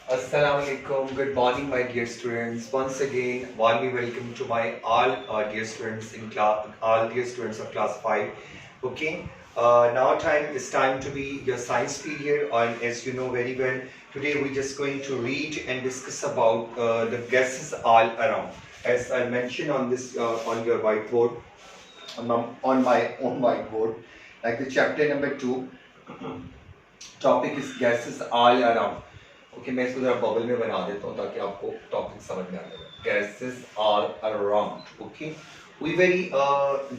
Assalamu alaikum. Good morning, my dear students. Once again, warmly welcome to my all dear students in class, all dear students of class 5. Okay. Now time to be your science period, and as you know very well, today we're just going to read and discuss about the gases all around. As I mentioned on this on your whiteboard, on my own whiteboard, like the chapter number 2. Topic is gases all around. Okay, मैं इसको जरा bubble में बना देता हूँ ताकि आपको topic समझ में आ जाए। Gases all around. Okay, we very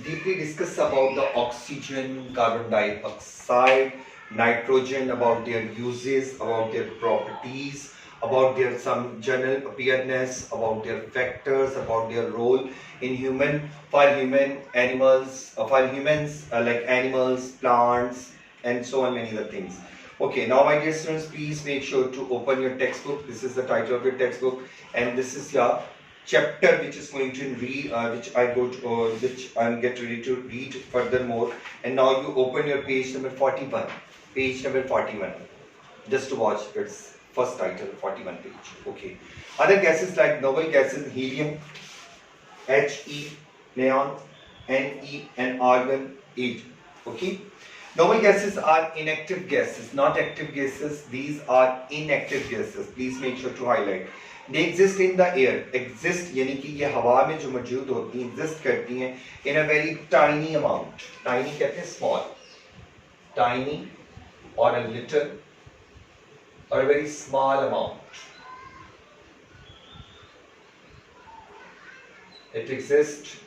deeply discuss about the oxygen, carbon dioxide, nitrogen, about their uses, about their properties, about their some general appearance, about their factors, about their role in for human animals, for humans, like animals, plants, and so on, many other things. Okay, now my dear students, please make sure to open your textbook. This is the title of your textbook, and this is your chapter which is going to read, which I'm get ready to read furthermore. And now you open your page number 41. Page number 41. Just to watch its first title, 41 page. Okay. Other gases like noble gases, helium, He, neon, Ne, and argon, 8. Okay. Noble gases are inactive gases, not active gases. These are inactive gases. Please make sure to highlight. They exist in the air. Exist यानी कि ये हवा में जो मौजूद होती हैं, exist करती हैं in a very tiny amount. Tiny कहते हैं small. Tiny or a little or a very small amount. It exists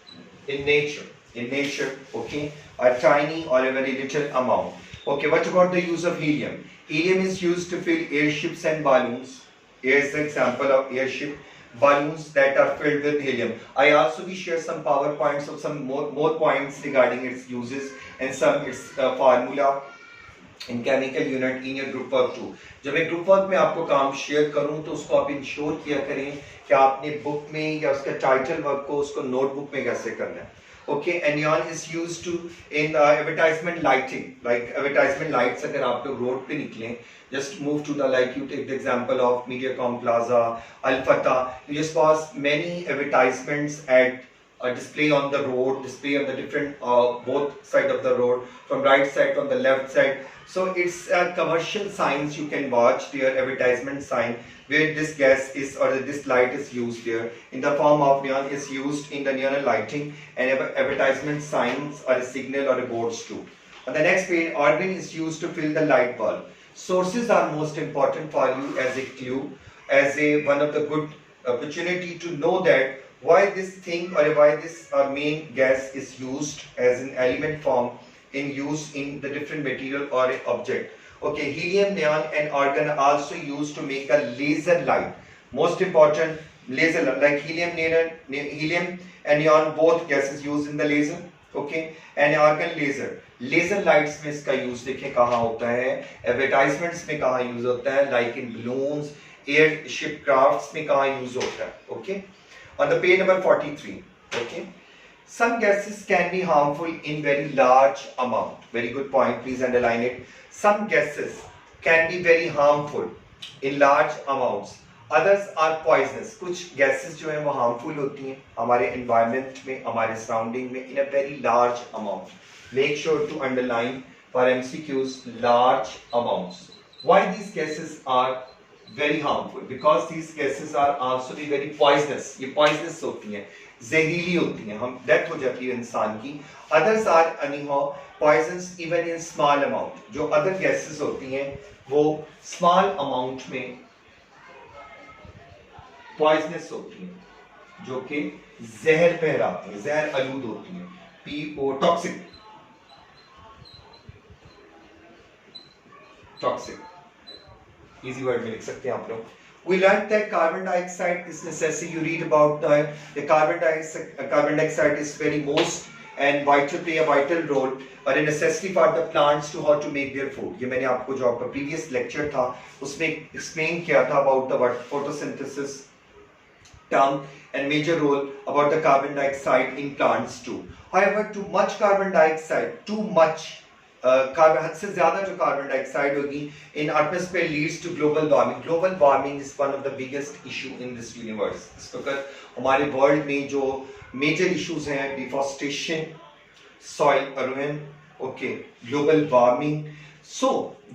in nature. In nature, okay, a tiny or a very little amount. Okay, what about the use of helium? Helium is used to fill airships and balloons. Here's the example of airship balloons that are filled with helium. I also will share some PowerPoints of some more points regarding its uses and some its formula in chemical unit in your group work 2. जब मैं group work में आपको काम share करूं तो उसको आप ensure किया करें कि आपने बुक में या उसका टाइटल वर्क को उसको नोटबुक में कैसे करना है। Okay, and neon is used to in advertisement lighting, like advertisement lights. अगर आप लोग रोड पे निकलें, just move to the, like you take the example of Mediacom Plaza, Al Fatah. You just pass many advertisements at a display on the road, display on the different both side of the road, from right side, from the left side. So it's a commercial signs you can watch their advertisement sign where this gas is or this light is used there in the form of neon is used in the neon lighting and advertisement signs or a signal or a boards too. On the next page, argon is used to fill the light bulb. Sources are most important for you as a clue, as a one of the good opportunity to know that why this thing or why this main gas is used as an element form in use in the different material or object. Okay, helium, neon, and argon are also used to make a laser light. Most important, laser like helium, helium and neon, both gases used in the laser. Okay, and argon laser. Laser lights में इसका use देखें कहाँ होता है, advertisements में कहाँ use होता है, like in balloons, airship crafts में कहाँ use होता है. Okay, on the page number 43. Okay. Some gases can be harmful in very large amount. Very good point. Please underline it. Some gases can be very harmful in large amounts. Others are poisonous. कुछ gases जो हैं वो harmful होती हैं हमारे environment में, हमारे surrounding में in a very large amount. Make sure to underline for MCQs large amounts. Why these gases are very harmful? Because these gases are also be very poisonous. ये poisonous होती हैं, जहरीली होती हैं, हम डेथ हो जाती है इंसान की. Others are anyhow poisons even in small amount. जो अदर गैसेस होती हैं वो स्मॉल अमाउंट में पॉइजनस होती हैं, जो कि जहर फहराती हैं, जहर आलूद होती हैं. PO toxic, toxic easy word में लिख सकते हैं आप लोग. We learned that carbon dioxide is necessary. You read about the carbon dioxide is very most and play a vital role or a necessity for the plants to how to make their food. ये मैंने आपको जो आपका previous lecture था उसमें explain किया था about the photosynthesis term and major role about the carbon dioxide in plants too. However, too much carbon dioxide, too much carbon हद से ज़्यादा जो कार्बन डाइऑक्साइड होगी in atmosphere leads to global warming. Global warming is one of the biggest issue in this universe. इस वक्त हमारे world में जो मेजर इश्यूज हैं, deforestation, soil erosion, okay, global warming. So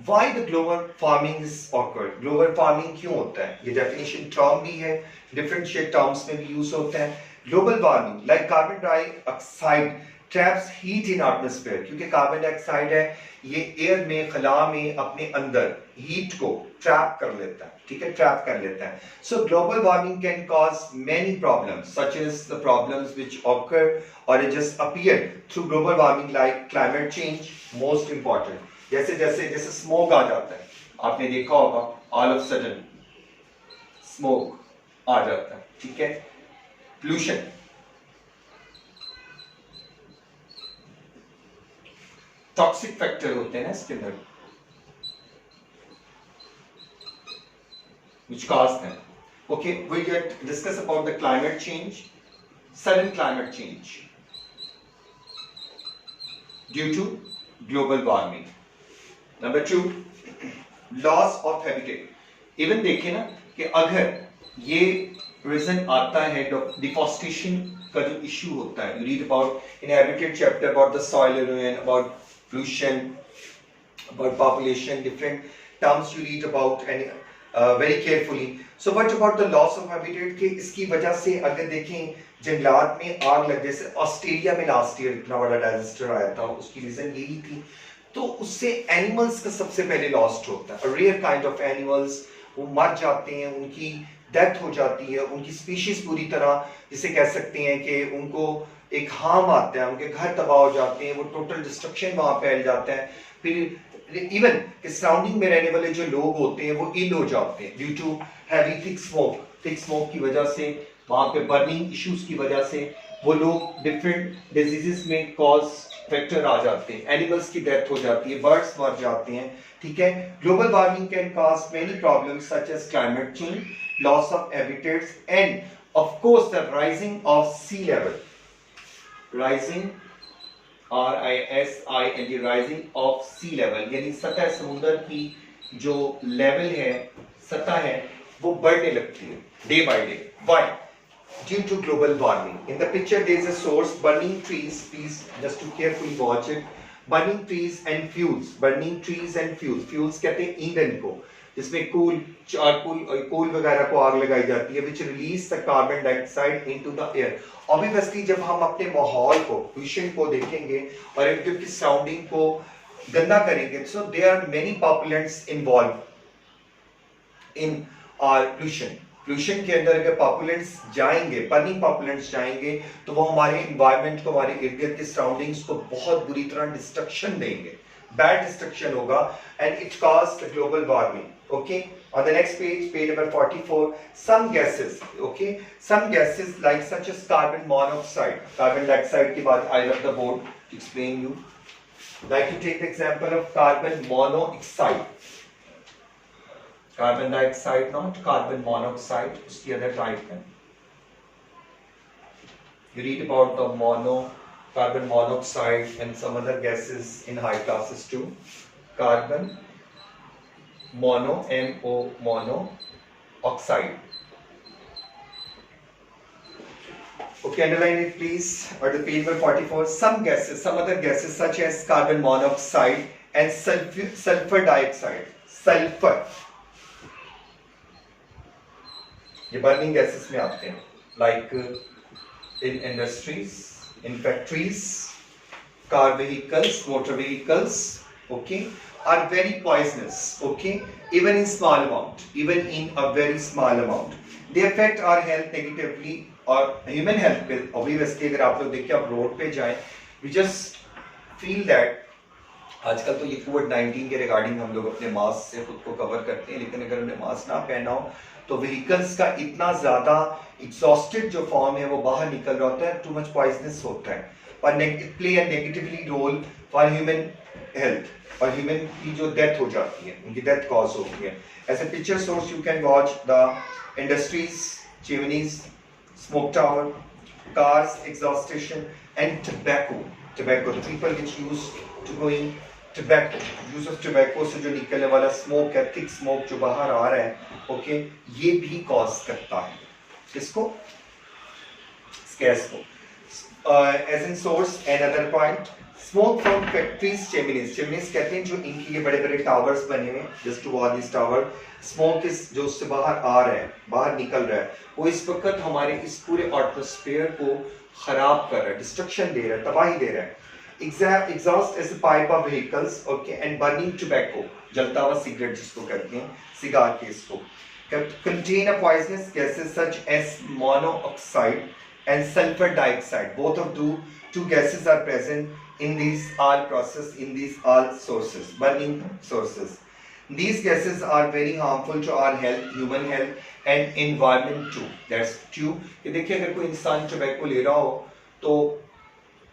why the global warming is occurred? Global warming क्यों होता है? ये definition term भी है, different terms में भी use होता है. Global warming, like carbon dioxide traps heat in atmosphere, क्योंकि कार्बन डाइऑक्साइड है, ये एयर में, खला में अपने अंदर हीट को ट्रैप कर लेता है, ठीक है, ट्रैप कर लेता है. So global warming can cause many problems such as the problems which occur और just appear through global warming like climate change. Most important, जैसे जैसे जैसे स्मोक आ जाता है, आपने देखा होगा ऑल ऑफ सडन स्मोक आ जाता है, ठीक है. पोल्यूशन, टॉक्सिक फैक्टर होते हैं ना इसके अंदर which cause them. Okay, we get discuss about the climate change, sudden climate change due to global warming. Number 2, loss of habitat. Even देखें ना कि अगर ये रीजन आता है डिफॉरेस्टेशन का जो इशू होता है, you read about in habitat chapter about the soil erosion, about pollution, about population, different terms you read about and very carefully. So what about the loss of habitat? के इसकी वजह से अगर देखें जंगलात में आग लग, जैसे ऑस्ट्रेलिया में लास्ट ईयर इतना बड़ा डिजास्टर आया था, उसकी रीजन यही थी. तो उससे एनिमल्स का सबसे पहले लॉस्ट होता है. रेयर काइंड ऑफ एनिमल्स वो मर जाते हैं, उनकी डेथ हो जाती है, उनकी स्पीशीज पूरी तरह जिसे कह सकते हैं कि उनको एक हार्म आता है, उनके घर तबाह हो जाते हैं, वो टोटल डिस्ट्रक्शन वहां फैल जाता है. फिर इवन सराउंडिंग में रहने वाले जो लोग होते हैं वो इल हो जाते हैं due to heavy thick smoke की वजह से, वहां पे बर्निंग इश्यूज की वजह से वो लोग डिफरेंट डिजीजेस में कॉज फैक्टर आ जाते हैं, एनिमल्स की डेथ हो जाती है, बर्ड्स मर जाते हैं, ठीक है. Global warming can cause many problems such as climate change, loss of habitats and of course the rising of sea level. Rising RISING rising of sea level, यानी सतह समुद्र की जो लेवल है, सतह है, वो बढ़ने लगती है day by day. Why? Due to global warming. In the picture there is a source, burning trees. Please just to carefully watch it. Burning trees and fuels. Burning trees and fuels. Fuels कहते हैं ईंधन को, जिसमें कोल वगैरह को आग लगाई जाती है, which release the carbon dioxide into the air. Obviously जब हम अपने माहौल को, pollution को देखेंगे और इनके की सराउंडिंग को गंदा करेंगे, so there are many pollutants involved in our pollution. Pollution के अंदर अगर पॉपुलेंट्स जाएंगे, बर्निंग पॉपुलेंट्स जाएंगे, तो वो हमारे एनवायरनमेंट को, हमारे इर्द गिर्द के सराउंडिंग्स को बहुत बुरी तरह डिस्ट्रक्शन देंगे, बैड डिस्ट्रक्शन होगा, and it cause the global warming. Okay, on the next page number 44, some gases, okay, some gases like such as carbon monoxide, carbon dioxide के बाद I love the board to explain you. Like to take the example of carbon monoxide. Carbon dioxide, not carbon monoxide, उसकी other type है. You read about the carbon monoxide and some other gases in high classes too. Carbon monoxide. Okay, underline it please. Or the page number 44. Some gases, some other gases such as carbon monoxide and sulfur dioxide. Sulfur. ये burning gases में आते हैं, like in industries, in factories, car vehicles, motor vehicles, okay, are very poisonous, okay, even in small amount, even in a very small amount. They affect our health negatively और human health पे. Obviously अगर आप लोग देखिए, आप road पे जाएं, we just feel that आजकल तो ये कोविड-19 के रिगार्डिंग हम लोग अपने मास्क से खुद को कवर करते हैं, लेकिन अगर हमने मास्क ना पहना हो तो व्हीकल्स का इतना ज्यादा एग्जॉस्टेड जो फॉर्म है वो बाहर निकल रहा होता है, टू मच पॉइजनस होता है, और play a negatively role for human health, और ह्यूमन की जो डेथ हो जाती है, उनकी डेथ कॉज होती है. As a picture source you can watch the industries, chimneys, smoke tower, cars, exhaustion and tobacco, the people which use to going tobacco, use of tobacco से जो निकलने वाला स्मोक है, थिक स्मोक जो बाहर आ रहा है, ओके, ये भी कॉज करता है किसको, गैस को. As in source, another point, smoke from factories, chimneys. Chimneys कहते हैं जो इनकी ये बड़े बड़े टावर्स बने हुए हैं, just to all these tower, smoke is जो उससे बाहर आ रहा है, बाहर निकल रहा है, वो इस वक्त हमारे इस पूरे एटमॉस्फेयर को खराब कर रहा है, डिस्ट्रक्शन दे रहा है, तबाही दे रहा है. Exhaust is a pipe of vehicles, okay, and burning tobacco, जलता हुआ सिगरेट जिसको कहते हैं, सिगार के इसको, contain a poisonous gases such as monoxide and sulfur dioxide. Both of two gases are present in these all process, in these all sources, burning sources. These gases are very harmful to our health, human health and environment too. That's true. कि देखिए अगर कोई इंसान tobacco ले रहा हो तो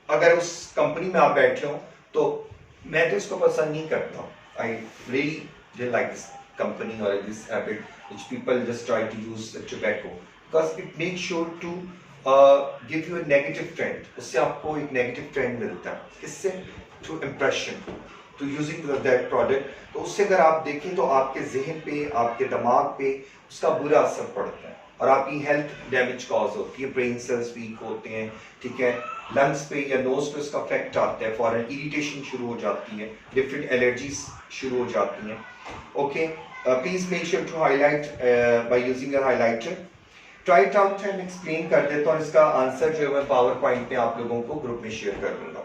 अगर उस कंपनी में आप बैठे हो तो मैं तो इसको पसंद नहीं करता. I really didn't like this company or this habit which people just try to use the tobacco because it makes sure to give you a negative trend. उससे आपको एक negative trend मिलता है. किससे? Through impression, to using that product. तो उससे अगर आप देखें तो आपके जहन पे, आपके दिमाग पे उसका बुरा असर पड़ता है और आपकी हेल्थ डैमेज कॉज होती है, ब्रेन सेल्स वीक होते हैं, ठीक है, लंग्स पे या नोज पे उसका इफेक्ट आता है, फॉरन इरिटेशन शुरू हो जाती है, डिफरेंट एलर्जीज शुरू हो जाती हैं. Okay, please make sure to highlight by using your highlighter. Try it out and explain कर देता हूँ. इसका आंसर जो है मैं पावर पॉइंट में आप लोगों को ग्रुप में शेयर कर दूंगा.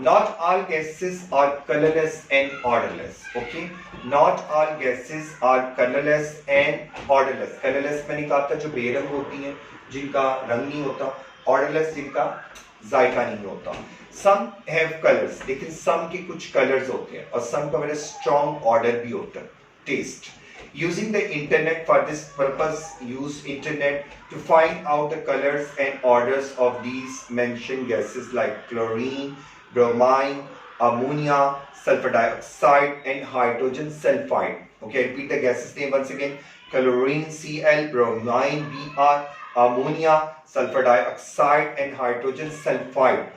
Not all gases are colorless and odorless. Okay, not all gases are colorless and odorless. Colorless मैंने कहा था जो बेरंग होती हैं, जिनका रंग नहीं होता. Odorless जिनका जायका नहीं होता. Some have colors, लेकिन some के कुछ colors होते हैं और some का very strong odor भी होता है, taste. Using the internet for this purpose, use internet to find out the colors and odors of these mentioned gases like chlorine, bromine, ammonia, sulfur dioxide and hydrogen sulfide. Okay, repeat the gases name once again. Chlorine Cl, bromine Br, ammonia, sulfur dioxide and hydrogen sulfide.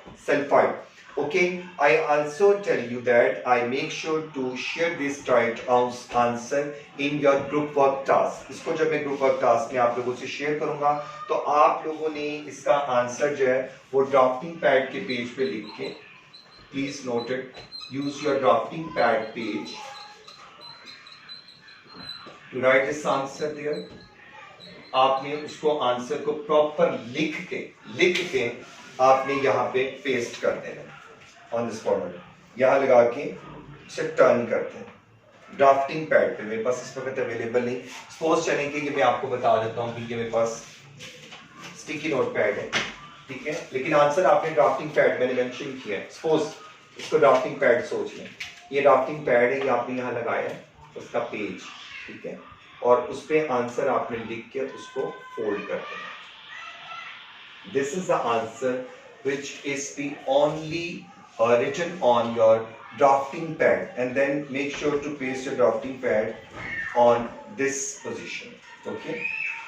Okay, I also tell you that I make sure to share this right answer in your group work task. इसको जब मैं group work task में आप लोगों से share करूंगा तो आप लोगों ने इसका आंसर जो है वो ड्राफ्टिंग पैड के पेज पे लिख के, please note it, use your drafting pad page to write this answer there. आपने उसको आंसर को प्रॉपर लिख के आपने यहाँ पे पेस्ट कर देना ऑन दिस फॉर्मेट. यहाँ लगा के इसे टर्न करते हैं ड्राफ्टिंग पैड पे. मेरे पास इस वक्त अवेलेबल नहीं, सपोज चलें कि मैं आपको बता देता हूँ कि मेरे पास स्टिकी नोट पैड है, ठीक है, लेकिन आंसर आपने ड्राफ्टिंग पैड मैंने मेंशन किया है. सपोज इसको ड्राफ्टिंग पैड सोच लें, ये ड्राफ्टिंग पैड है, ये आपने यहाँ लगाया है, उसका पेज, ठीक है, और उस पे आंसर आपने लिख के उसको फोल्ड कर देना. This is the answer which is the only written on your drafting pad, and then make sure to paste your drafting pad on this position. Okay,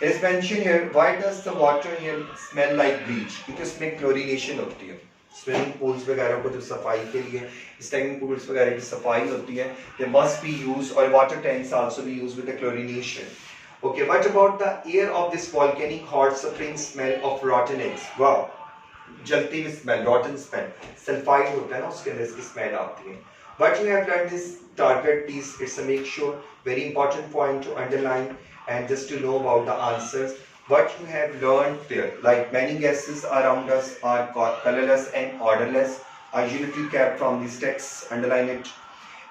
as mentioned here, why does the water here smell like bleach? क्योंकि इसमें chlorination होती है. Swimming pools वगैरह को जो सफाई के लिए, स्विमिंग पूल्स वगैरह की सफाई होती है, they must be used, or water tanks also be used with the chlorination. Okay, what about the air of this volcanic hot spring smell of rotten eggs? Wow, जलती हुई स्मेल, रॉटन स्मेल, सल्फाइड होता है ना, उसके अंदर इसकी smell आती है. But you have learned this target, please, it's a make sure, very important point to underline and just to know about the answers. What you have learned there, like many gases around us are colorless and odorless. I usually recap from these texts, underline it.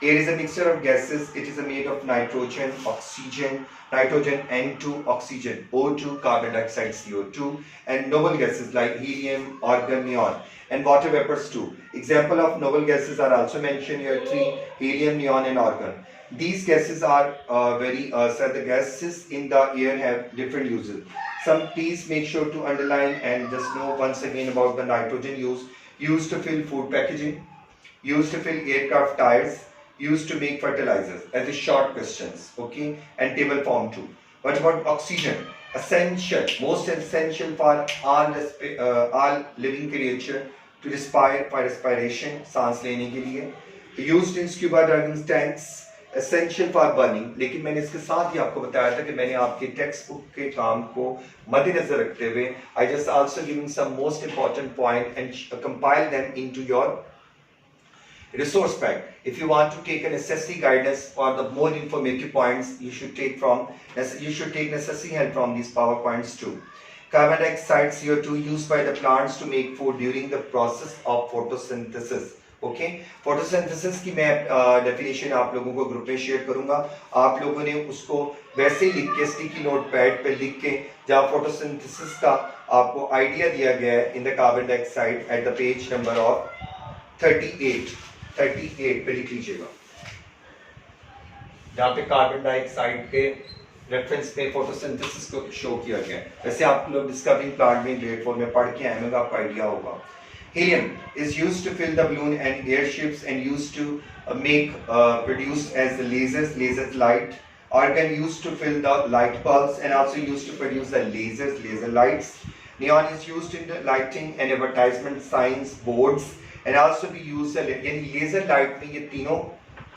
Air is a mixture of gases. It is made of nitrogen, oxygen, N2, oxygen, O2, carbon dioxide, CO2, and noble gases like helium, argon, neon, and water vapors too. Example of noble gases are also mentioned here: 3, helium, neon, and argon. These gases are the gases in the air have different uses. Some, please make sure to underline and just know once again about the nitrogen used to fill food packaging, used to fill aircraft tires, used to make fertilizers, as a short questions, okay, and table form too. What about oxygen? Essential, most essential for all living creature to respire, for respiration, सांस लेने के लिए. used in scuba diving tanks, essential for burning. लेकिन मैंने इसके साथ ही आपको बताया था कि मैंने आपके टेक्स्ट बुक के काम को मद्देनजर रखते हुए I just also giving some most important point and compile them into your resource pack. If you want to take an SSC guidance for the more informative points, you should take necessary help from these PowerPoints too. Carbon dioxide, CO2 used by the plants to make food during the process of photosynthesis. Okay photosynthesis की मैं definition आप लोगों को group में share करूंगा. आप लोगों ने उसको वैसे ही लिख के स्टिकी नोट पैड पे लिख के जहाँ फोटोसिंथेसिस का आपको आइडिया दिया गया है in the carbon dioxide eight the page number of 38 पे लिख लीजिएगा, जहाँ पे कार्बन डाइऑक्साइड के रेफरेंस पे फोटोसिंथेसिस को शो किया गया है. वैसे आप लोग डिस्कवरिंग प्लांट में ग्रेड 4 में पढ़ के आए होंगे, आपको आइडिया होगा. Helium is used to fill the balloon and airships and used to produced as the lasers light. Argon used to fill the light bulbs and also used to produce the laser lights. Neon is used in the lighting and advertisement signs, boards and also be used यानी laser light में ये तीनों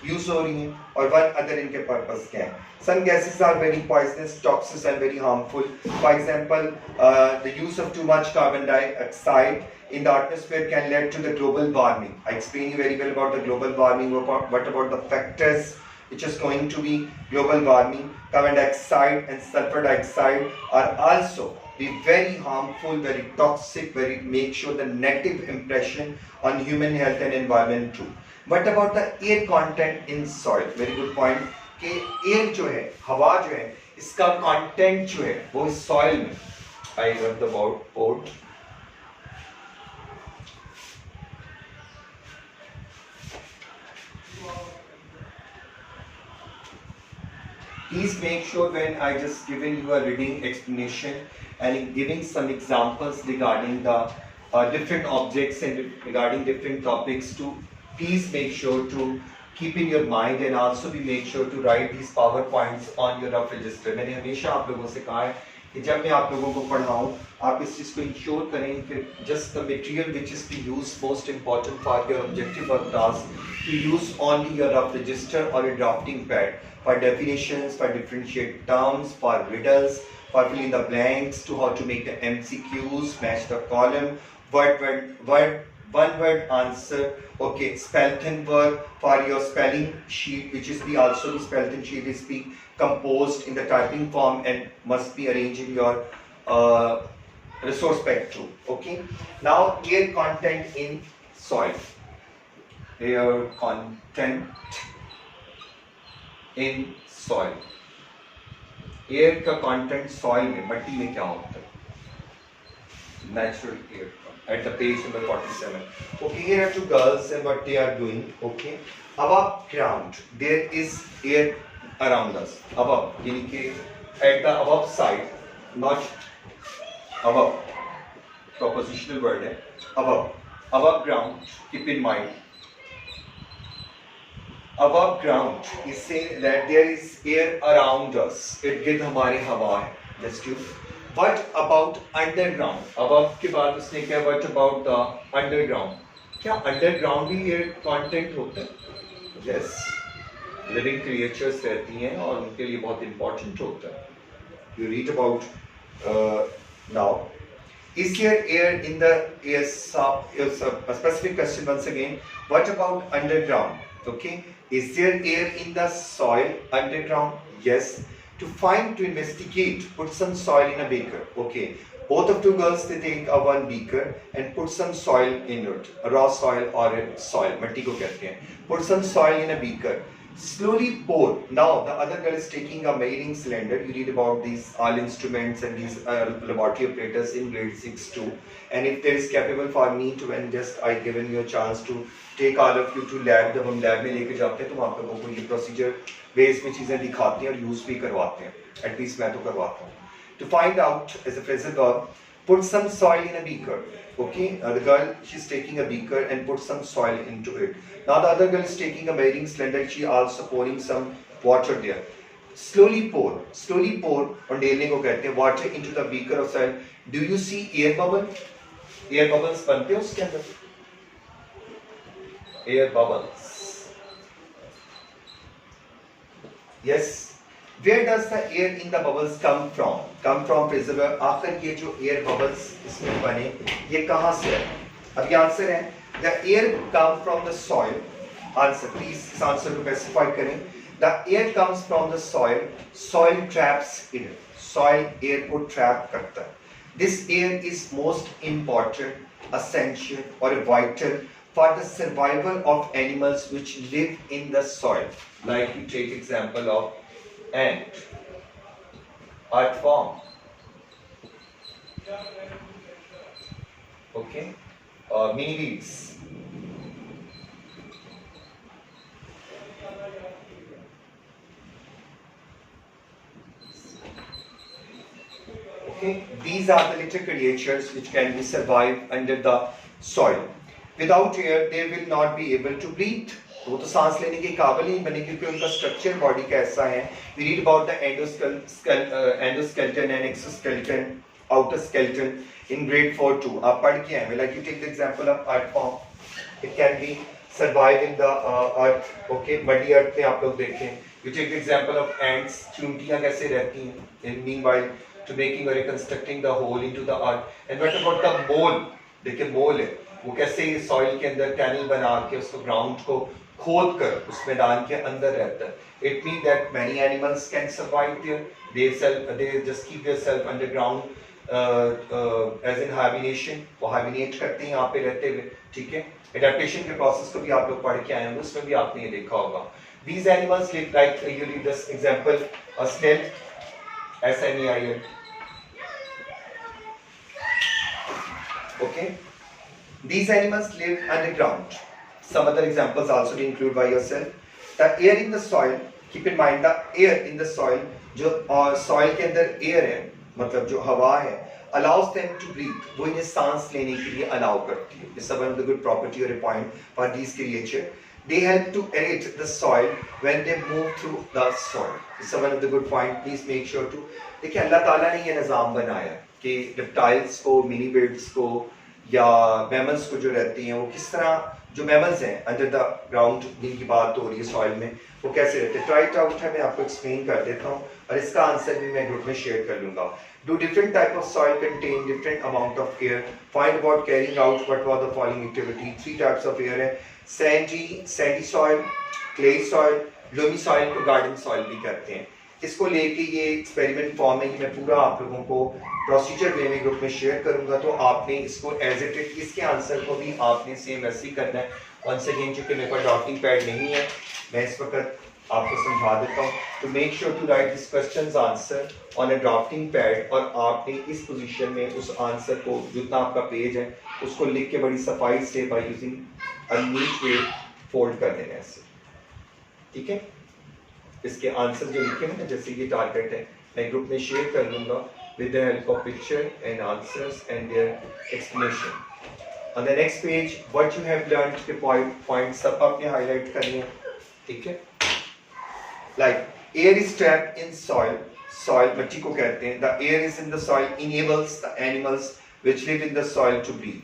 use हो रही हैं. और one other इनके purpose क्या है. Some gases are very poisonous, toxic and very harmful. For example, the use of too much carbon dioxide in the atmosphere can lead to the global warming. I explained you very well about the global warming. What about the factors which is going to be global warming? Carbon dioxide and sulfur dioxide are also be very harmful, very toxic, very make sure the negative impression on human health and environment too. What about the air content in soil? Very good point. कि air जो है, हवा जो है, इसका content जो है वो सॉइल में. I rub the board. Please make sure when I just given you a reading explanation and giving some examples regarding the different objects and regarding different topics to please make sure to keep in your mind and also be make sure to write these PowerPoints on your rough register. मैंने हमेशा आप लोगों से कहा है कि जब मैं आप लोगों को पढ़ाऊँ आप इस चीज़ को इंश्योर करें कि just the material which is to use most important for your objective or task to use only your rough register or a drafting pad for definitions, for differentiate terms, for riddles, for filling the blanks, to how to make the MCQs, match the column, one word answer. Okay, spelled word for your spelling sheet, which is also the spelled sheet is be composed in the typing form and must be arranged in your resource pack too. Okay, now air content in soil. Air content in soil. Air का content soil में मट्टी में क्या होता है? Natural air. At the page number 47. Okay, here are two girls and what they are doing. Okay, above ground there is air around us. Above, यानी कि at the above side, not above. Propositional word है. Above ground. Keep in mind. Above ground is saying that there is air around us. इर्द-गिर्द हमारे हवा है. That's true. What about underground? Above के बाद उसने क्या what about the underground? क्या underground भी air content होता है? Yes. Living creatures रहती हैं और उनके लिए बहुत important होता है. You read about now. Is there air in the is a specific question once again? What about underground? Okay. Is there air in the soil underground? Yes. To investigate, put some soil in a beaker. Okay, both of two girls they take a one beaker and put some soil in it, a raw soil or a soil. मट्टी को कहते हैं. Put some soil in a beaker. Slowly pour. Now the other girl is taking a measuring cylinder. You read about these all instruments and these laboratory operators in grade 6 too. And if there is capable for me to, when just I given you a chance to take all of you to lab, जब हम lab में लेके जाते हैं तो वहाँ पे वो ये procedure बेस में चीजें दिखाते हैं और यूज भी करवाते हैं. एटलीस्ट मैं तो करवाता हूँ. To find out as a present verb, put some soil in a beaker. Okay, the girl she's taking a beaker and put some soil into it. Now the other girl is taking a measuring cylinder. She also pouring some water there. Slowly pour. और डालने को कहते हैं water into the beaker of soil. Do you see air bubble? Air bubbles बनते हैं उसके अंदर. Air bubbles. Yes. Where does the air in the bubbles come from? Come from preserver. आखिर ये जो air bubbles इसमें बने ये कहाँ से है? अब ये आंसर है the air come from the soil. Answer, please इस आंसर को specify करें. The air comes from the soil. Soil traps it. Soil air को trap करता है. This air is most important, essential or vital for the survival of animals which live in the soil. Like you take example of ant, earthworm, okay, mini weeds. Okay, these are the little creatures which can be survive under the soil. Without air, they will not be able to breathe. वो तो सांस लेने के काबिल नहीं बने क्योंकि उनका स्ट्रक्चर बॉडी का ऐसा है. We read about the endoskeleton and exoskeleton, outer skeleton in grade 4-2. आप पढ़ के आए. Like you take the example of earthworm. It can be survive in the earth. Okay, muddy earth में आप लोग देखें. You take the example of ants. चींटियां कैसे रहती हैं? In meanwhile, to making or reconstructing the hole into the earth. And what about the mole? देखिए mole है. वो कैसे सॉइल के अंदर टनल बना के उसको ग्राउंड को खोद कर उस मैदान के अंदर रहता है. It mean that many animals can survive there. They just keep their self underground as in hibernation. वो हाइबरनेट करते हैं यहाँ पे रहते हुए. ठीक है, एडेप्टेशन के प्रोसेस को भी आप लोग पढ़ के आए होंगे, उसमें भी आपने ये देखा होगा. These animals live like you read this example a snail, SNEIL. Okay, these animals live underground. Some other examples also be included by yourself. The air in the soil, keep in mind the air in the soil, जो soil के अंदर air है, मतलब जो हवा है, allows them to breathe. वो इन्हें सांस लेने के लिए allow करती है. This is one of the good property or a point for these creatures. They help to aerate the soil when they move through the soil. This is one of the good point. Please make sure to. देखिए अल्लाह ताला ने ये निज़ाम बनाया कि reptiles को, mini birds को या mammals को जो रहती हैं वो किस तरह, जो mammals हैं under the ground जिनकी बात हो रही है soil में, वो कैसे रहते हैं. Try it out है, मैं आपको explain कर देता हूँ और इसका आंसर भी मैं ग्रुप में शेयर कर लूँगा. Do different type of soil contain different amount of air? Find about carrying out what was the following activity. 3 types of air है. sandy soil, clay soil, loamy soil को garden soil भी कहते हैं. इसको लेके ये एक्सपेरिमेंट फॉर्म में मैं पूरा आप लोगों को प्रोसीजर वे में ग्रुप में शेयर करूंगा, तो आपने इसको एज इट इज इसके आंसर को भी आपने सेम ऐसे ही करना है. वंस अगेन चूंकि मेरे पास ड्राफ्टिंग पैड नहीं है, मैं इस वक्त आपको समझा देता हूँ. तो make sure to write this questions answer on a drafting pad, और आपने इस पोजीशन में उस आंसर को जितना आपका पेज है उसको लिख के बड़ी सफाई से by using a neat way fold कर देना ऐसे. ठीक है, इसके आंसर जो लिखे हैं ना, जैसे ये टारगेट है, मैं ग्रुप में शेयर कर लूँगा with the help of picture and answers and their explanation. On the next page what you have learned के पॉइंट सब आपने हाईलाइट करने हैं. ठीक है, like air is trapped in soil. Soil मिट्टी को कहते हैं. The air is in the soil enables the animals which live in the soil to breathe.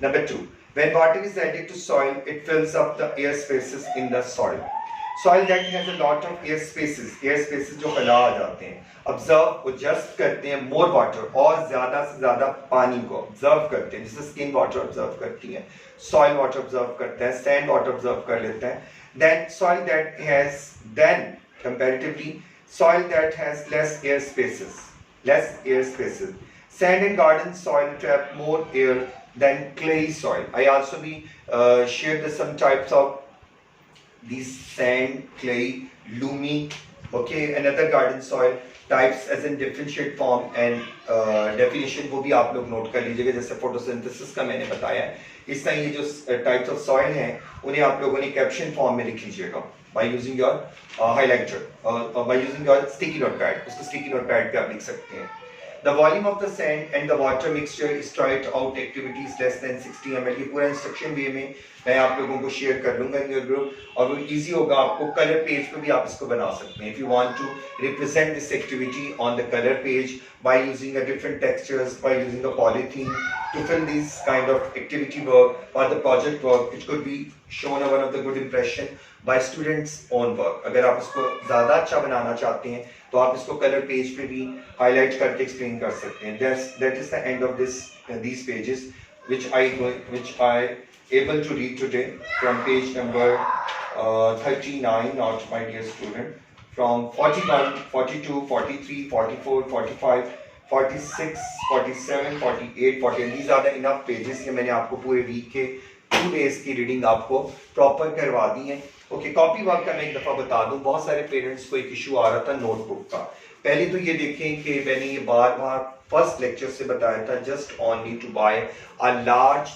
Number 2, when water is added to soil, it fills up the air spaces in the soil. Soil that has a lot of air spaces जो फैला आ जाते हैं, observe adjust करते हैं more water, और ज़्यादा से ज़्यादा पानी को observe करते हैं, जैसे skin water observe करती है, soil water observe करता है, sand water observe कर लेता है. Then soil that has, then comparatively soil that has less air spaces. Sand and garden soil trap more air than clay soil. I also be shared some types of these sand, clay, loamy, okay, another garden soil types as in differentiate form and definition वो भी आप लोग note कर लीजिएगा. जैसे photosynthesis का मैंने बताया है, इस तरह ये जो types of soil हैं उन्हें आप लोगों ने caption form में लिख लीजिएगा by using your highlighter, by using your sticky notepad. उसको sticky notepad पे आप लिख सकते हैं. The volume of the sand and the water mixture is tried out activities less than 60 ml. ये पूरा इंस्ट्रक्शन वे में मैं आप लोगों को शेयर कर दूंगा इन योर ग्रुप, और वो इजी होगा आपको. कलर पेज पे भी आप इसको बना सकते हैं. If you want to represent this activity on the color page by using a different textures, by using a polythene to fill this kind of activity work or the project work, it could be shown a one of the good impression by students own work. अगर आप इसको ज़्यादा अच्छा बनाना चाहते हैं तो आप इसको कलर पेज पे भी हाईलाइट करके एक्सप्लेन कर सकते हैं. That is the end of these pages which I able to read today from page number 39 now, my dear student, from 41, 42, 43, 44, 45, 46, 47, 48, 40. These are the enough pages. ये मैंने आपको पूरे वीक के 2 days की रीडिंग आपको प्रॉपर करवा दी है. ओके, कॉपी वर्क का मैं एक दफ़ा बता दूं. बहुत सारे पेरेंट्स को एक इशू आ रहा था नोटबुक का. पहले तो ये देखें कि मैंने ये बार बार फर्स्ट लेक्चर से बताया था, just only to buy a large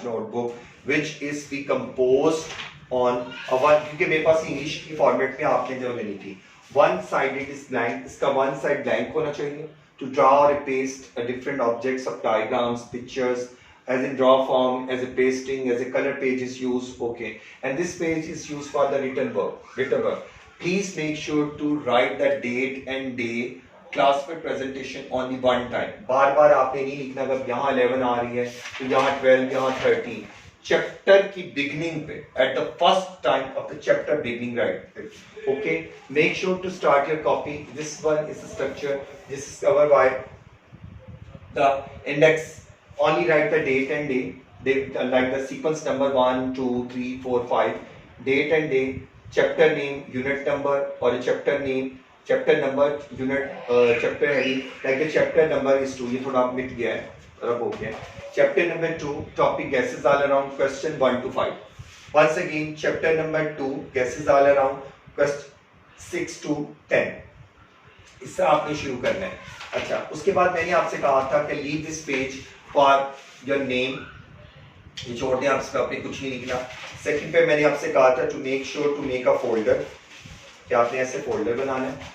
notebook which is be composed on our, क्योंकि मेरे पास इंग्लिश की फॉर्मेट में आपने जो लेनी थी. वन साइडेड इज ब्लैंक, इसका वन साइड ब्लैंक होना चाहिए to draw or paste different objects of diagrams, pictures, as in draw form, as a pasting, as a color page is used. Okay, and this page is used for the written work. Please make sure to write the date and day class पर presentation only one time. बार बार आपने नहीं लिखना कि यहाँ 11 आ रही है तो यहाँ 12, यहाँ 13. चैप्टर की बिगनिंग पे, at the first time of the chapter beginning, write it. Okay, make sure to start your copy. This one is the structure. This is covered by the index. Only write the date and day. Like the sequence number 1, 2, 3, 4, 5. Date and day. Chapter name, unit number, or a chapter name, chapter number, unit, chapter heading. Like the chapter number is 2. ये थोड़ा मिट गया है, रब हो गया. Chapter number 2, topic guesses all around question 1 to 5. Once again, chapter number 2, guesses all around question 6 to 10. इससे आपने शुरू करना है. अच्छा, उसके बाद मैंने आपसे कहा था कि leave this page for your name. ये छोड़ दें, आप इस पर आपने कुछ नहीं लिखना. सेकंड पे मैंने आपसे कहा था to make sure to make a folder, कि आपने ऐसे फोल्डर बनाना है,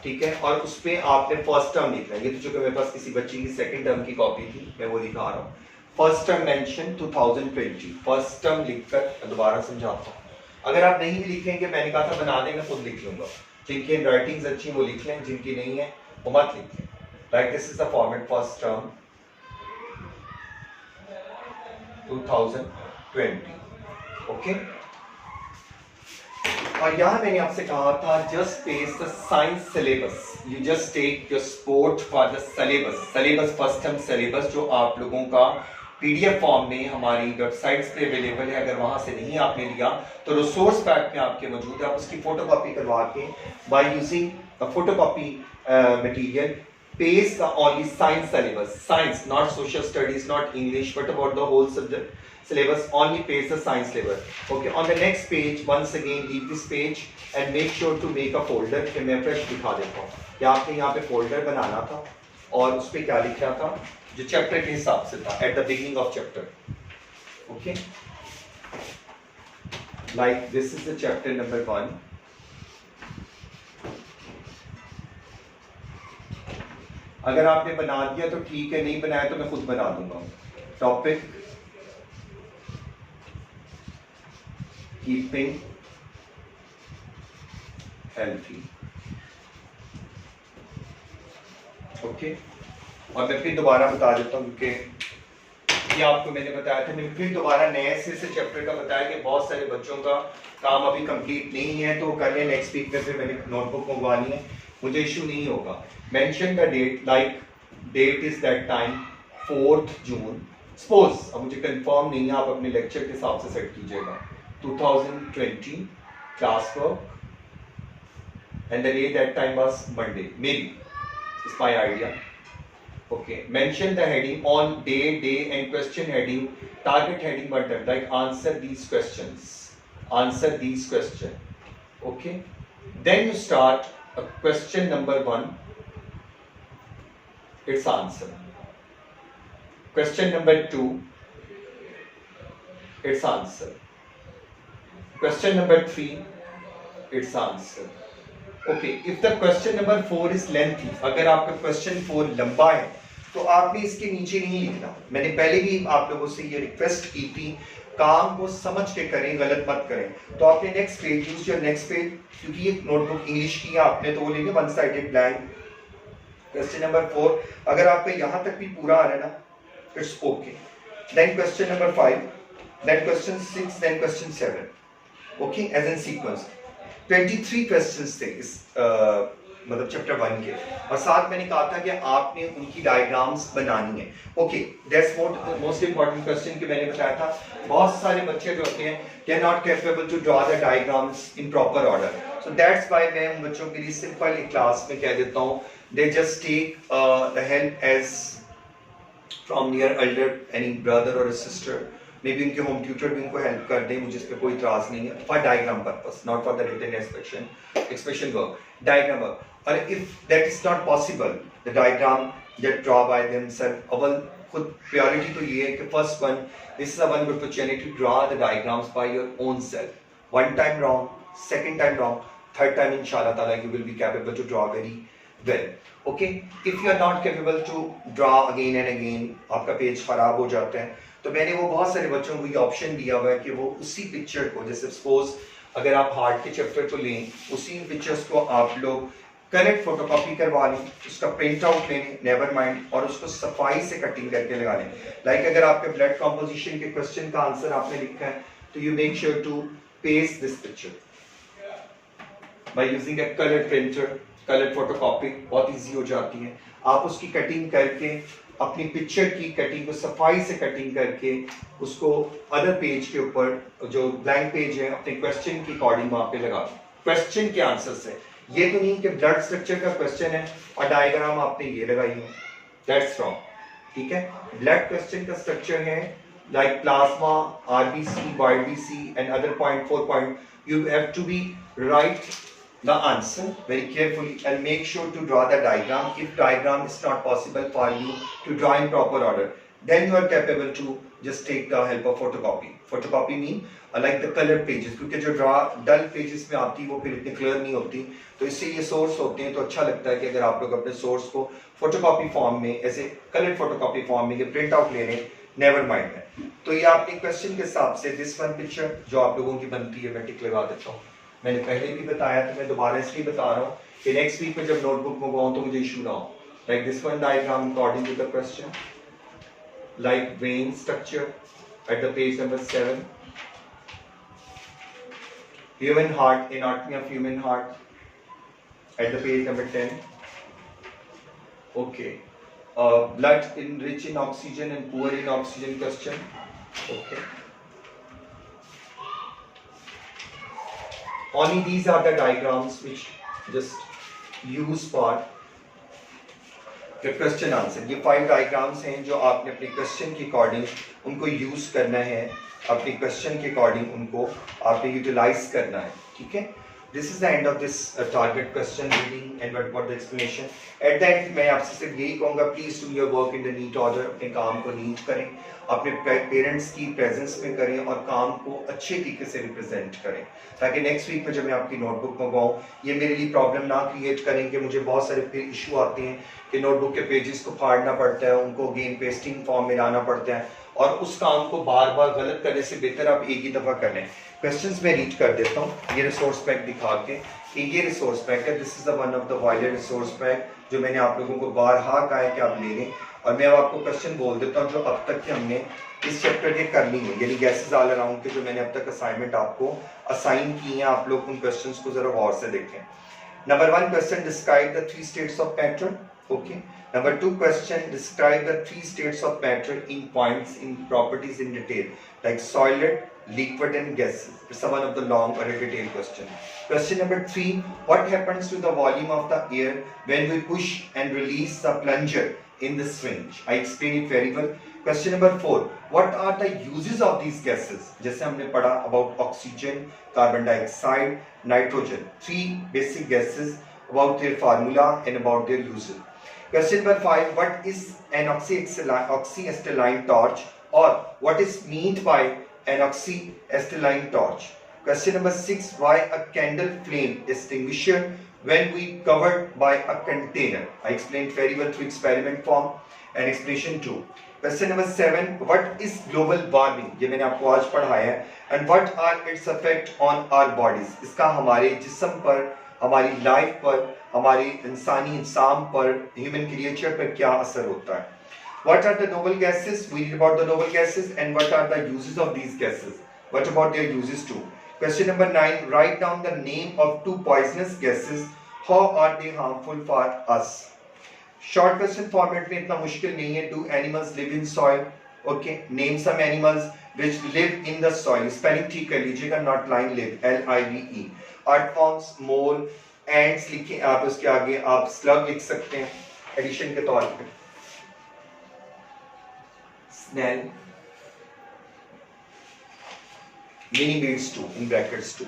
ठीक है, और उस पर आपने फर्स्ट टर्म लिखना है. ये तो चूंकि मेरे पास किसी बच्ची की सेकंड टर्म की कॉपी थी, मैं वो दिखा रहा हूँ. First term mention 2020, first term लिखकर दोबारा समझाता हूँ. अगर आप नहीं भी लिखेंगे, मैंने कहा था बना दें, मैं खुद लिख लूंगा. जिनकी हैंड राइटिंग्स अच्छी वो लिख लें, जिनकी नहीं है वो मत लिखें. Like this is the format first term 2020. Okay, और यहाँ मैंने आपसे कहा था just paste the science syllabus. You just take your support for the syllabus first term syllabus, जो आप लोगों का पीडीएफ फॉर्म में हमारी वेबसाइट्स पे अवेलेबल है. अगर वहां से नहीं आपने लिया तो रिसोर्स पैक में आपके मौजूद है. आप उसकी फोटोकॉपी करवा के by using the photocopy material paste the only science syllabus. Science, not social studies, not English, but about the whole subject syllabus. Only paste the science syllabus. Okay, on the next page, once again leave this page and make sure to make a folder. कि मैं fresh दिखा देता हूँ कि आपने यहाँ पे folder बनाना था और उस पे क्या लिखना था जो चैप्टर के हिसाब से था at the beginning of chapter. Okay, like this is the chapter number 1. अगर आपने बना दिया तो ठीक है, नहीं बनाया तो मैं खुद बना दूंगा. Topic keeping healthy. ओके, और मैं फिर दोबारा बता देता हूँ क्योंकि ये आपको मैंने बताया था. मैं फिर दोबारा नए से चैप्टर का बताया कि बहुत सारे बच्चों का काम अभी कंप्लीट नहीं है तो कर लें नेक्स्ट वीक में. फिर मैंने नोटबुक मंगवानी है, मुझे इशू नहीं होगा. Mention the date, like date is that time 4th June. Suppose, अब मुझे कंफर्म नहीं है, आप अपने लेक्चर के हिसाब से सेट कीजिएगा. 2020 classwork, and the day that time was Monday, maybe. It's my idea. Okay, mention the heading on day and question heading, target heading button, like answer these questions. Okay, then you start a question number 1, its answer. Question number 2, its answer. Question number 3, its answer. Okay, if the question number 4 is lengthy, अगर आपका question 4 लंबा है तो आपने इसके नीचे नहीं लिखना. मैंने पहले भी आप लोगों से ये रिक्वेस्ट की थी, काम को समझ के करें, गलत मत करें. तो आपने next page use your next page, क्योंकि ये नोटबुक इंग्लिश की है आपने तो वो लेंगे one sided blank. Question number 4 अगर आपका यहाँ तक भी पूरा आ रहा है ना, it's okay. Then question number 5 then question 6, then question 7. Okay, as in sequence. 23 questions थे इस मतलब चैप्टर 1 के, और साथ मैंने कहा था कि आपने उनकी डायग्राम्स बनानी है. Okay, that's most important question कि मैंने बताया था बहुत सारे बच्चे जो होते हैं they are not capable to draw the diagrams in proper order. So that's why मैं उन बच्चों के लिए सिंपल एक क्लास में कह देता हूँ, they just take the help as from near elder any brother और सिस्टर, मे बी उनके होम ट्यूटर भी उनको हेल्प कर दें, मुझे इस पर कोई इतराज नहीं है, for diagram purpose, not for the written expression work, diagram work. और if that is not possible, the diagram get draw by themself. अव्वल खुद प्रायोरिटी तो ये है कि first one, this is a one good opportunity to draw the diagrams by your own self. One time wrong, second time wrong, third time इंशाल्लाह ताला you will be capable to draw very well. Okay, if you are not capable to draw again and again, आपका page खराब हो जाता है, तो मैंने वो बहुत सारे बच्चों को ये ऑप्शन दिया हुआ है कि वो उसी पिक्चर को, जैसे सपोज अगर आप हार्ट के चैप्टर को लें, उसी पिक्चर्स को आप लोग करेक्ट फोटोकॉपी करवा लें, उसका प्रिंट आउट लें, नेवर माइंड, और उसको सफाई से कटिंग करके लगा लें. लाइक अगर आपके ब्लड कॉम्पोजिशन के क्वेश्चन का आंसर आपने लिखा है, तो you make sure to paste this picture by using a colour printer. Colour photocopy बहुत इजी हो जाती है. आप उसकी कटिंग करके, अपनी पिक्चर की कटिंग को सफाई से कटिंग करके, उसको अदर पेज के ऊपर जो ब्लैंक पेज है अपने क्वेश्चन की अकॉर्डिंग वहां पे लगा, क्वेश्चन के आंसर से. ये तो नहीं कि ब्लड स्ट्रक्चर का क्वेश्चन है और डायग्राम आपने ये लगाई है, दैट्स रॉन्ग. ठीक है, ब्लड क्वेश्चन का स्ट्रक्चर है लाइक प्लाज्मा, आरबीसी, वाईबीसी and other point 4 point. You have to be right the answer very carefully and make sure to draw the diagram. If diagram is not possible for you to draw in proper order, then you are capable to just take the help of photocopy. Photocopy mean like the colored pages, क्योंकि जो draw dull pages में आती है वो फिर इतनी clear नहीं होती, तो इससे ये source होते हैं. तो अच्छा लगता है कि अगर आप लोग अपने source को photocopy form में, ऐसे colored photocopy form में print out ले लें, never mind है. तो ये आपने question के हिसाब से this one picture जो आप लोगों की बनती है मैं टिक लगा देता हूँ. मैंने पहले भी बताया, तो मैं दोबारा इसलिए बता रहा हूँ कि नेक्स्ट वीक में जब नोटबुक मंगवाऊं तो मुझे इशू ना हो. Like this one diagram according to the question, like when structure at the page number 7, human heart, anatomy of human heart at the page number 10. Okay, blood in rich in oxygen and poor in oxygen question. Okay, only these are the diagrams which just use for the question answer. ये 5 diagrams हैं जो आपने अपने question के according उनको use करना है, अपने question के according उनको आपने utilize करना है. ठीक है, this is the end of this target question reading and what the explanation. At the end मैं आपसे सिर्फ यही कहूँगा, please do your work in the neat order. अपने काम को नीट करें, अपने पेरेंट्स की प्रेजेंस में करें और काम को अच्छे तरीके से रिप्रेजेंट करें, ताकि नेक्स्ट वीक में जब मैं आपकी नोटबुक मंगवाऊँ ये मेरे लिए प्रॉब्लम ना क्रिएट करें कि मुझे बहुत सारे फिर इशू आते हैं कि नोटबुक के पेजेस को फाड़ना पड़ता है, उनको अगेन पेस्टिंग फॉर्म में लाना पड़ता है, और उस काम को बार बार गलत करने से बेहतर आप एक ही दफ़ा कर लें. क्वेश्चंस में रीड कर देता हूँ ये रिसोर्स पैक दिखा के कि ये रिसोर्स पैक है. This is the one of the viral resource pack जो मैंने आप लोगों को बारहा कहा है कि आप ले लें. और मैं अब आपको क्वेश्चन बोल देता हूँ जो अब तक के हमने इस चैप्टर के करनी है, यानी गैसेस ऑल अराउंड के जो मैंने अब तक असाइनमेंट आपको असाइन की हैं. आप लोग उन क्वेश्चंस को जरा गौर से देखें. Number 1 question, describe the 3 states of matter. Okay, number 2 question, describe the 3 states of matter in points in properties in detail like solid, liquid and gases. It's one of the long or a detailed question. Question number 3, what happens to the volume of the air when we push and release the plunger in the syringe? I explain it very well. Question number 4, what are the uses of these gases? जैसे हमने पढ़ा about oxygen, carbon dioxide, nitrogen, 3 basic gases, about their formula and about their uses. Question number 5, what is an oxyacetylene torch, or what is meant by an oxyacetylene torch? Question number 6, why a candle flame extinguisher when we covered by a container? I explained very well through experiment form and explanation 2. Question number 7, what is global warming? ये मैंने आपको आज पढ़ाया है. And what are its effect on our bodies? इसका हमारे जिस्म पर, हमारी लाइफ पर, हमारी इंसानी इंसान पर, ह्यूमन क्रिएचर पर क्या असर होता है. What are the noble gases? We read about the noble gases and what are the uses of these gases. What about their uses too? Question number 9. Write down the name of 2 poisonous gases. How are they harmful for us? Short question format में इतना मुश्किल नहीं है. Do animals live in soil? Okay. Name some animals which live in the soil. Spelling ठीक कर लीजिएगा. Not line live. L-I-V-E. Earthworms, mole, ants लिखें आप. उसके आगे आप slug लिख सकते हैं एडिशन के तौर पे. Snail, mini beads too in brackets too.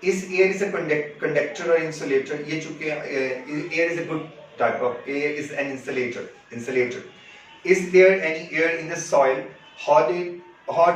Is air is a conductor or insulator? ये चूंकि air is a good type of air is an insulator. Is there any air in the soil? How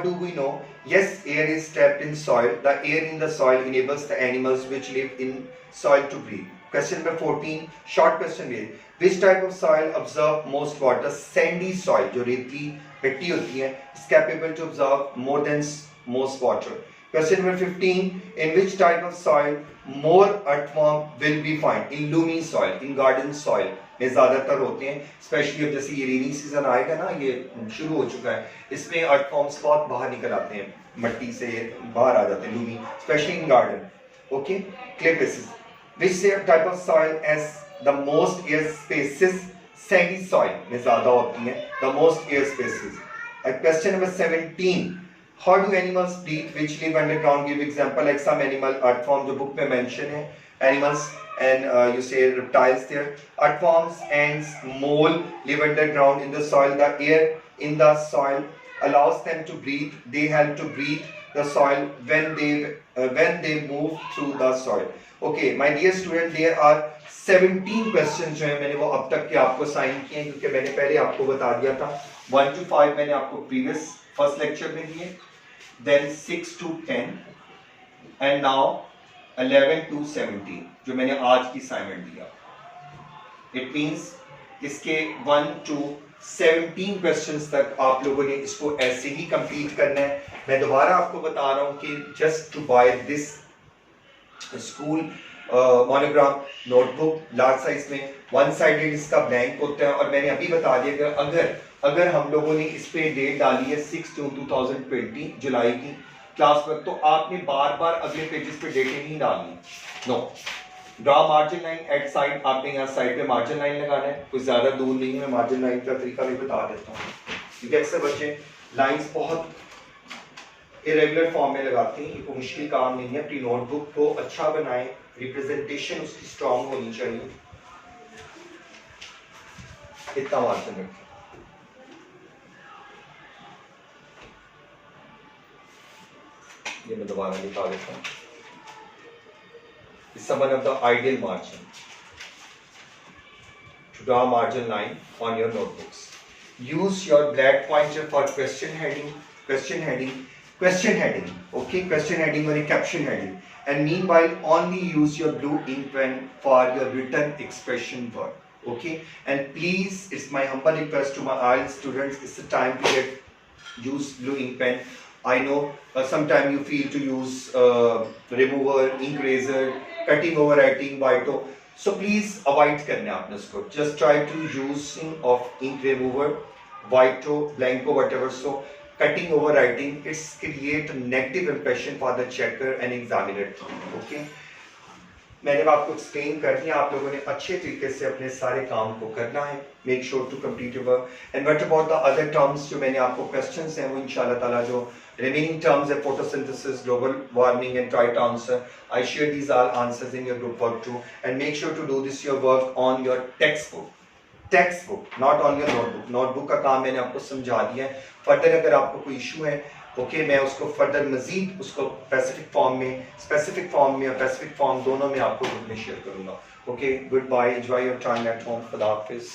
do we know? Yes, air is trapped in soil. The air in the soil enables the animals which live in soil to breathe. Question number 14. Short question है. Which type of soil absorb most water? Sandy soil, जो रेती मिट्टी होती है, is capable to absorb more than most water. Question number 15. In which type of soil more earthworm will be found? In loamy soil, in garden soil में ज़्यादातर होते हैं. Especially अब जैसे ये रेनी सीजन आएगा ना, ये शुरू हो चुका है, इसमें earthworms बहुत बाहर निकल आते हैं, मट्टी से बाहर आ जाते हैं loamy, especially in garden. Okay, clear places. Which type of soil has the most air spaces? Sandy soil में ज़्यादा होती हैं, the most air spaces. Question number 17. How do animals breathe which live underground? Give example like some animal earthworm जो book में mention है, animals and you say reptiles there. Earthworms, ants, mole live underground in the soil. The air in the soil allows them to breathe. They help to breathe the soil when they move through the soil. Okay, my dear student, there are 17 questions जो हैं मैंने वो अब तक के आपको sign किए हैं क्योंकि मैंने पहले आपको बता दिया था 1 to 5 मैंने आपको प्रीवियस फर्स्ट लेक्चर में दिए, then 6 to 10 and now 11 to 17 जो मैंने आज की असाइनमेंट दिया. It means इसके 1 to 17 क्वेश्चंस तक आप लोगों ने इसको ऐसे ही कंप्लीट करना है. मैं दोबारा आपको बता रहा हूँ कि just to buy this school monogram notebook large size में, वन साइडेड इसका ब्लैंक होता है और मैंने अभी बता दिया कि अगर हम लोगों ने इस पे डेट डाली है 6 जून 2020 जुलाई की क्लास वर्क, तो आपने बार बार अगले पेजेस पे डेटें नहीं डालनी. No, draw margin line at side. आपने यहाँ साइड पे मार्जिन लाइन लगाना है, कुछ ज्यादा दूर नहीं है. मैं मार्जिन लाइन का तरीका भी बता देता हूँ. ठीक है अक्सर बच्चे लाइंस बहुत इरेगुलर फॉर्म में लगाते हैं, ये कोई मुश्किल काम नहीं है. अपनी नोटबुक को अच्छा बनाएं, रिप्रेजेंटेशन उसकी स्ट्रांग होनी चाहिए. इतना मार्जिन रखें. ये मैं दोबारा लिखा देता हूँ. It's one of the ideal margin to draw margin line on your notebooks. Use your black pointer for question heading, okay, question heading or a caption heading, and meanwhile only use your blue ink pen for your written expression work. Okay, and please, it's my humble request to my IELTS students, it's the time to use blue ink pen. I know sometimes you feel to use remover, ink eraser, cutting over writing, whito. So please avoid करना आपने उसको. Just try to using of ink remover, whito, blanco, whatever. So cutting over writing, it's create a negative impression for the checker and examiner. Okay. मैंने आपको explain कर दिया, आप लोगों ने अच्छे तरीके से अपने सारे काम को करना है. Make sure to complete your work. And what about the other terms जो मैंने आपको क्वेश्चंस हैं वो इंशाल्लाह ताला जो remaining terms है photosynthesis, global warming and try to answer. I share these all answers in your group work too, and make sure to do this your work on your textbook, not on your notebook. Notebook का काम मैंने आपको समझा दिया है. Further अगर आपको कोई इशू है, ओके, मैं उसको फर्दर मजीद उसको स्पेसिफिक फॉर्म में और पैसिफिक फॉर्म दोनों में आपको ग्रुप में शेयर करूंगा. Okay, good bye, enjoy your time at home. खुदा हाफिज.